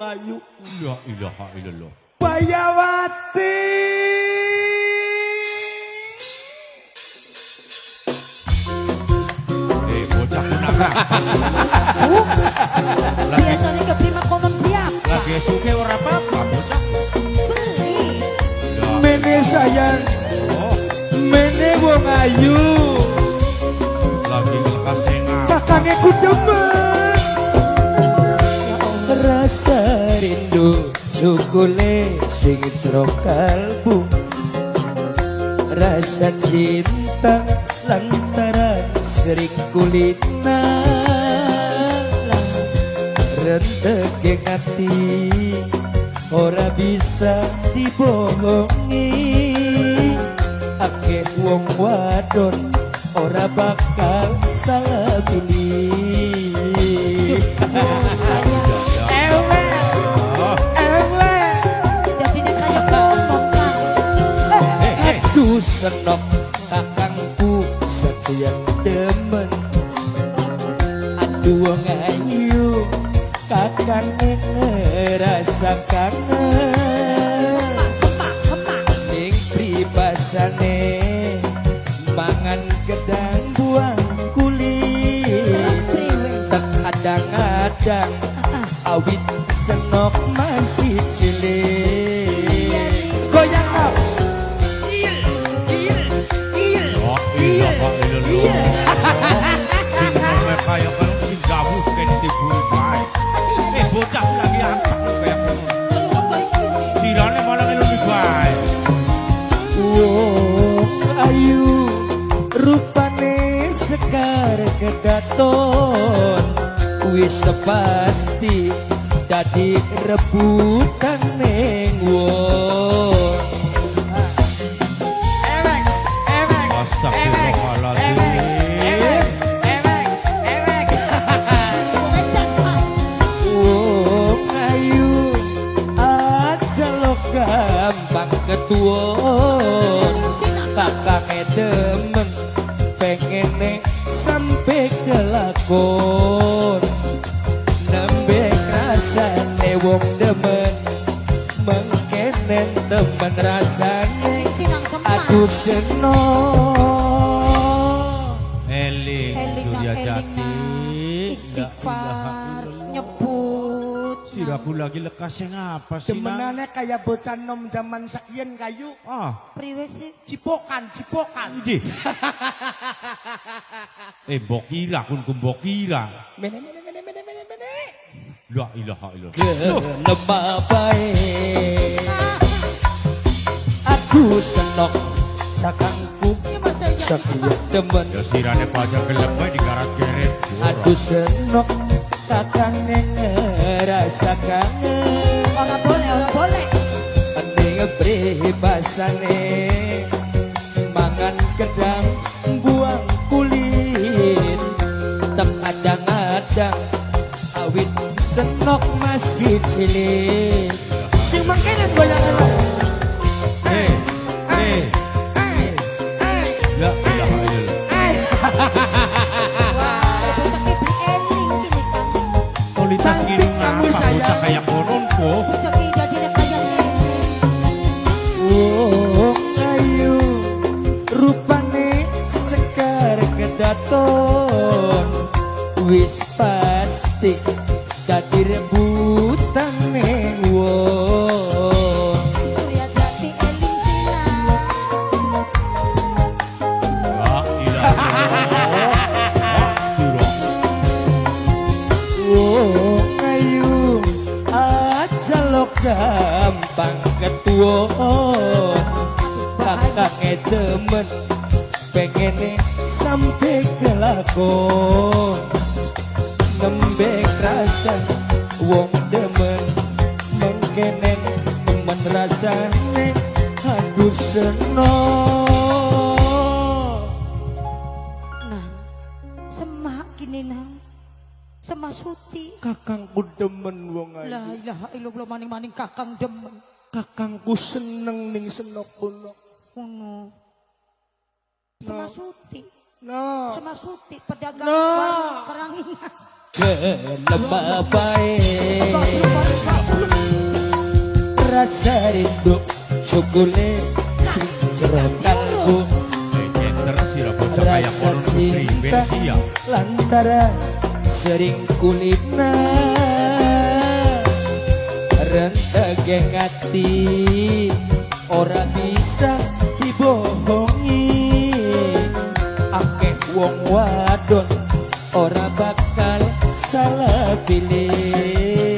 Ayu. La ilaha illallah. Bayawati. Bocah punaka. Biasanya keprima konon biak. Lagi suke ora apa-apa bocah. Beli. Mene sayang. Oh, Mene wong ayu. lagi lekas engah. Kakange ku demen. Rasa rindu cukule sing jero kalbu. Rasa cinta lantaran sering kulina. Rentek hati ora bisa dibohongi. Akeh wong wadon ora bakal salah pilih. Jadinya kayak ngomong kan. Aduh senok kakangku sekian demen. Aduh wong ayu kakang ngerasa kangen. Ning pribasane mangan gedang buang kulit. Tak adang-adang awit senok masih cilik. Goyang kau. La ilaha illallah. Sing ngomong kaya kan sing gawuh ken dibui bae. Bocah lagi apa kayak tirane malah ngelu bae. Wong ayu rupane sekar kedaton. Wis pasti dadi rebutan ning wong. Astagfirullahaladzim. Wong ayu aja lo gampang ketuon. Kakangnya demen pengen sampai kelakon. Nembek rasane wong demen mengkenen temen rasane. Aduh seno Eling Surya Jati. Istighfar nyebut. Siraku lagi lekas yang apa sih? demenane kayak bocah nom zaman sakien kayu. Priwe sih. Cipokan. Idi. Mbokira kun kumbokira. Mene. La ilaha illallah. Kenapa baik aku senok cakangku Ya masa iya. sekian demen. Ya sirane pajak gelem bae digarat geret. Aduh senok kakang ngerasa kangen. Orang boleh. Ning pribasane mangan gedang buang kulit. Tak adang-adang awit senok masih cilik. Sing mangkene goyangan. La ilaha illallah. Wah, itu sakit di eling gini kan. Kualitas Cantik gini kamu, ngapa sayang. bocah kayak konon po. Jadi jadinya kayak ini. Wong ayu rupane sekar kedaton. Wis pasti dadi rebutan ning wong. Surya Jati eling sina. La ilaha illallah. Wong ayu aja lo gampang ketuon. Kakangnya demen pengen sampai kelakon. Nembek rasa wong demen mengkenen temen rasane. Aduh seno Nah, semak gini nang. Semak suti. kakangku demen wong ayu. La ilaha illallah maning-maning kakang demen. Kakangku seneng ning senok punok. Ngono. Semak suti. No. Sama Suti pedagang No. warung Kerangingan. Kenapa baik Kok rasa rindu cukule sing jero kalbu Gender sira bocah kaya rasa kono cinta pribadi ya. lantaran sering kulina rentege ngati ora bisa dibohongi akeh wong wadon ora bakal salah pilih